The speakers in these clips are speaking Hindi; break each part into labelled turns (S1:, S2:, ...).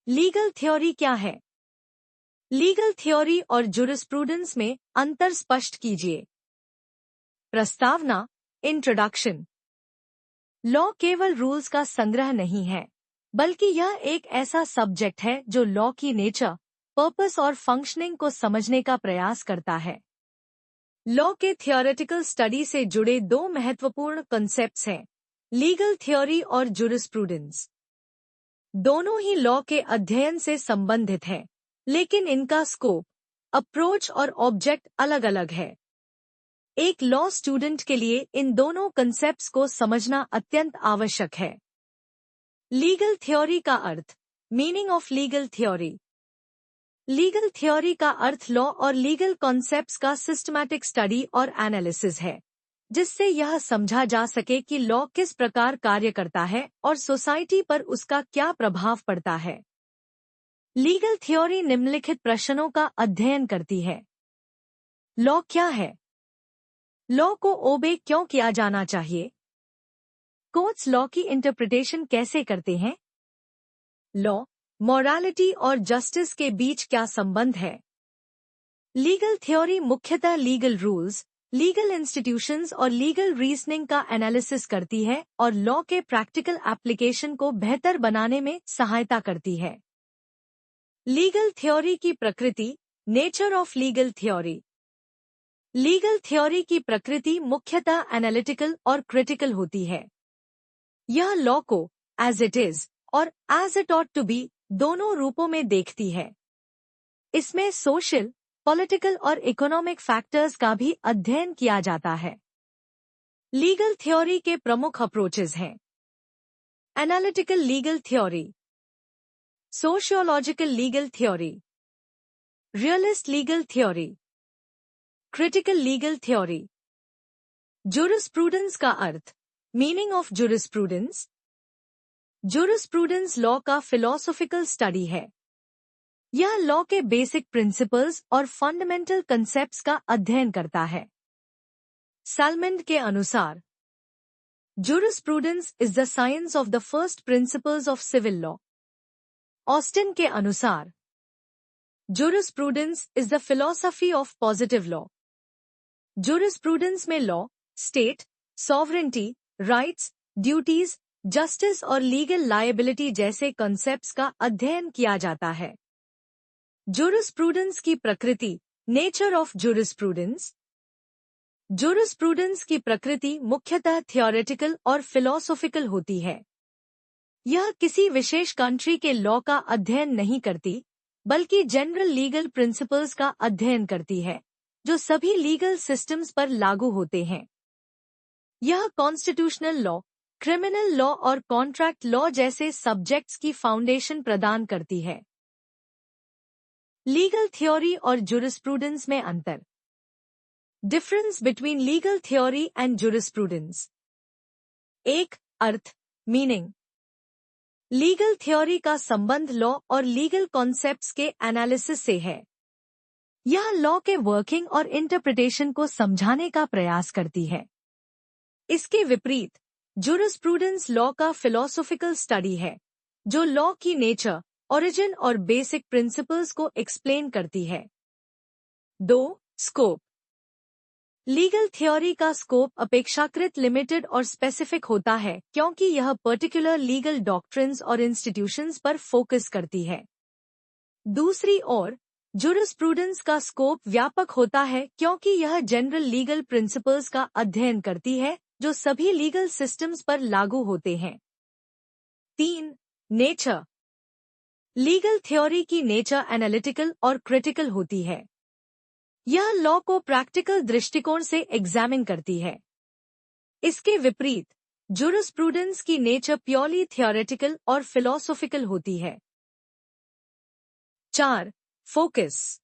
S1: लीगल थ्योरी क्या है? लीगल थ्योरी और जुरिस्प्रूडेंस में अंतर स्पष्ट कीजिए। प्रस्तावना, इंट्रोडक्शन। लॉ केवल रूल्स का संग्रह नहीं है, बल्कि यह एक ऐसा सब्जेक्ट है जो लॉ की नेचर, पर्पस और फंक्शनिंग को समझने का प्रयास करता है। लॉ के थियोरेटिकल स्टडी से जुड़े दो महत्वपूर्ण कॉन्सेप्ट्स हैं, लीगल थ्योरी और जुरिस्प्रूडेंस। दोनों ही लॉ के अध्ययन से संबंधित हैं, लेकिन इनका स्कोप, अप्रोच और ऑब्जेक्ट अलग-अलग है। एक लॉ स्टूडेंट के लिए इन दोनों कॉन्सेप्ट्स को समझना अत्यंत आवश्यक है। लीगल थ्योरी का अर्थ, meaning of legal theory. Legal theory का अर्थ लॉ और लीगल कॉन्सेप्ट्स का सिस्टमैटिक स्टडी और एनालिसिस है, जिससे यह समझा जा सके कि लॉ किस प्रकार कार्य करता है और सोसाइटी पर उसका क्या प्रभाव पड़ता है। लीगल थ्योरी निम्नलिखित प्रश्नों का अध्ययन करती है। लॉ क्या है? लॉ को ओबे क्यों किया जाना चाहिए? कोर्ट्स लॉ की इंटरप्रिटेशन कैसे करते हैं? लॉ, मॉरालिटी और जस्टिस के बीच क्या संबंध है? लीगल थ्योरी मुख्यतः लीगल रूल्स, लीगल इंस्टीट्यूशंस और लीगल रीजनिंग का एनालिसिस करती है और लॉ के प्रैक्टिकल एप्लीकेशन को बेहतर बनाने में सहायता करती है। लीगल थ्योरी की प्रकृति, nature of legal theory. Legal theory की प्रकृति मुख्यतः एनालिटिकल और क्रिटिकल होती है। यह लॉ को एज इट इज और as it ought to be दोनों रूपों में देखती है। इसमें सोशल, पॉलिटिकल और इकोनॉमिक फैक्टर्स का भी अध्ययन किया जाता है। लीगल थ्योरी के प्रमुख अप्रोचेस हैं। Analytical legal theory, sociological legal theory, realist legal theory, critical legal theory. Jurisprudence का अर्थ, meaning of jurisprudence. Jurisprudence law का फिलोसॉफिकल स्टडी है। यह लॉ के बेसिक प्रिंसिपल्स और फंडामेंटल कंसेप्ट्स का अध्ययन करता है। सैलमंड के अनुसार, jurisprudence is the science of the first principles of civil law. Austin के अनुसार, jurisprudence is the philosophy of positive law. Jurisprudence में law, state, sovereignty, rights, duties, justice और लीगल लायबिलिटी जैसे कॉन्सेप्ट्स का अध्ययन किया जाता है। जुरिस्प्रूडेंस की प्रकृति, नेचर ऑफ जुरिस्प्रूडेंस। जुरिस्प्रूडेंस की प्रकृति मुख्यतः थियोरेटिकल और फिलोसॉफिकल होती है। यह किसी विशेष कंट्री के लॉ का अध्ययन नहीं करती, बल्कि जनरल लीगल प्रिंसिपल्स का अध्ययन करती है, जो सभी लीगल सिस्टम्स पर लागू होते हैं। यह कॉन्स्टिट्यूशनल लॉ, क्रिमिनल लॉ और कॉन्ट्रैक्ट लॉ जैसे सब्जेक्ट्स की फाउंडेशन प्रदान करती है। लीगल थ्योरी और जुरिस्प्रूडेंस में अंतर। Difference between legal theory and jurisprudence. 1. Earth, meaning. Legal theory का संबंध लॉ और लीगल कॉन्सेप्ट्स के एनालिसिस से है। यह लॉ के वर्किंग और इंटरप्रिटेशन को समझाने का प्रयास करती है। इसके विपरीत, जुरिस्प्रूडेंस लॉ का फिलोसॉफिकल स्टडी है, जो लॉ की नेचर, ओरिजिन और बेसिक प्रिंसिपल्स को एक्सप्लेन करती है। 2. स्कोप। लीगल थ्योरी का स्कोप अपेक्षाकृत लिमिटेड और स्पेसिफिक होता है, क्योंकि यह पर्टिकुलर लीगल डॉक्ट्रिन्स और इंस्टीट्यूशंस पर फोकस करती है। दूसरी ओर, जुरिस्प्रूडेंस का स्कोप व्यापक होता है, क्योंकि यह जनरल लीगल प्रिंसिपल्स का अध्ययन करती है, जो सभी लीगल सिस्टम्स पर लागू होते हैं। 3. नेचर। लीगल थ्योरी की नेचर एनालिटिकल और क्रिटिकल होती है। यह लॉ को प्रैक्टिकल दृष्टिकोण से एग्जामिन करती है। इसके विपरीत, जुरिस्प्रूडेंस की नेचर प्योरली थियोरेटिकल और फिलोसॉफिकल होती है। 4. फोकस।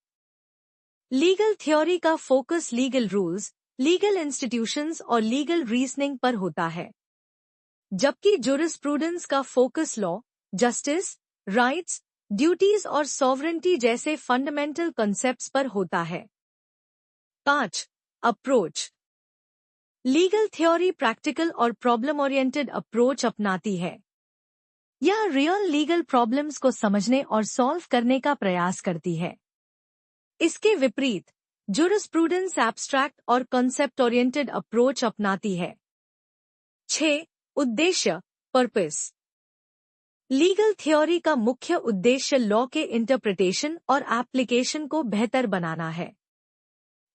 S1: लीगल थ्योरी का focus legal rules, legal institutions और लीगल रीजनिंग पर होता है, जबकि जुरिस्प्रूडेंस का focus law, justice, rights, duties और सॉवरेंटी जैसे फंडामेंटल कॉन्सेप्ट्स पर होता है। 5. अप्रोच। लीगल थ्योरी प्रैक्टिकल और प्रॉब्लम ओरिएंटेड अप्रोच अपनाती है। यह रियल लीगल प्रॉब्लम्स को समझने और सॉल्व करने का प्रयास करती है। इसके विपरीत जुरिस्प्रूडेंस एब्स्ट्रैक्ट और कॉन्सेप्ट ओरिएंटेड अप्रोच अपनाती है। 6. उद्देश्य, पर्पस। लीगल थ्योरी का मुख्य उद्देश्य लॉ के इंटरप्रिटेशन और एप्लीकेशन को बेहतर बनाना है,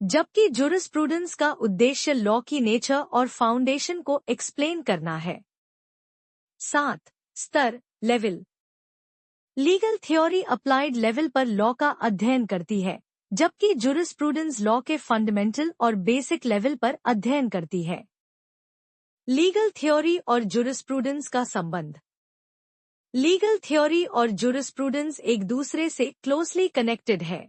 S1: जबकि जुरिस्प्रूडेंस का उद्देश्य लॉ की नेचर और फाउंडेशन को एक्सप्लेन करना है। 7. स्तर, level. Legal theory applied level पर लॉ का अध्ययन करती है, जबकि जुरिस्प्रूडेंस लॉ के फंडामेंटल और बेसिक लेवल पर अध्ययन करती है। लीगल थ्योरी और जुरिस्प्रूडेंस का संबंध। लीगल थ्योरी और जुरिस्प्रूडेंस एक दूसरे से क्लोजली कनेक्टेड है।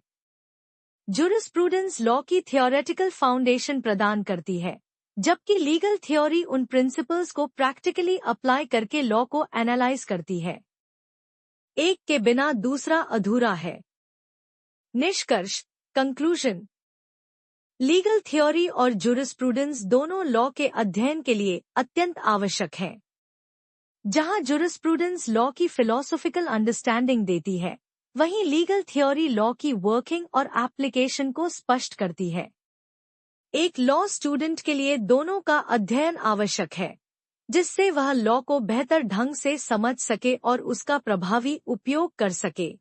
S1: जुरिस्प्रूडेंस लॉ की थ्योरेटिकल फाउंडेशन प्रदान करती है, जबकि लीगल थ्योरी उन प्रिंसिपल्स को प्रैक्टिकली अप्लाई करके लॉ को एनालाइज करती है। एक के बिना दूसरा अधूरा है। निष्कर्ष, कंक्लूजन। लीगल थ्योरी और जुरिस्प्रूडेंस दोनों लॉ के अध्ययन के लिए अत्यंत आवश्यक हैं। जहां जुरिस्प्रूडेंस लॉ की फिलॉसॉफिकल अंडरस्टैंडिंग देती है, वहीं लीगल थ्योरी लॉ की वर्किंग और एप्लीकेशन को स्पष्ट करती है। एक लॉ स्टूडेंट के लिए दोनों का अध्ययन आवश्यक है, जिससे वह लॉ को बेहतर ढंग से समझ सके और उसका प्रभावी उपयोग कर सके।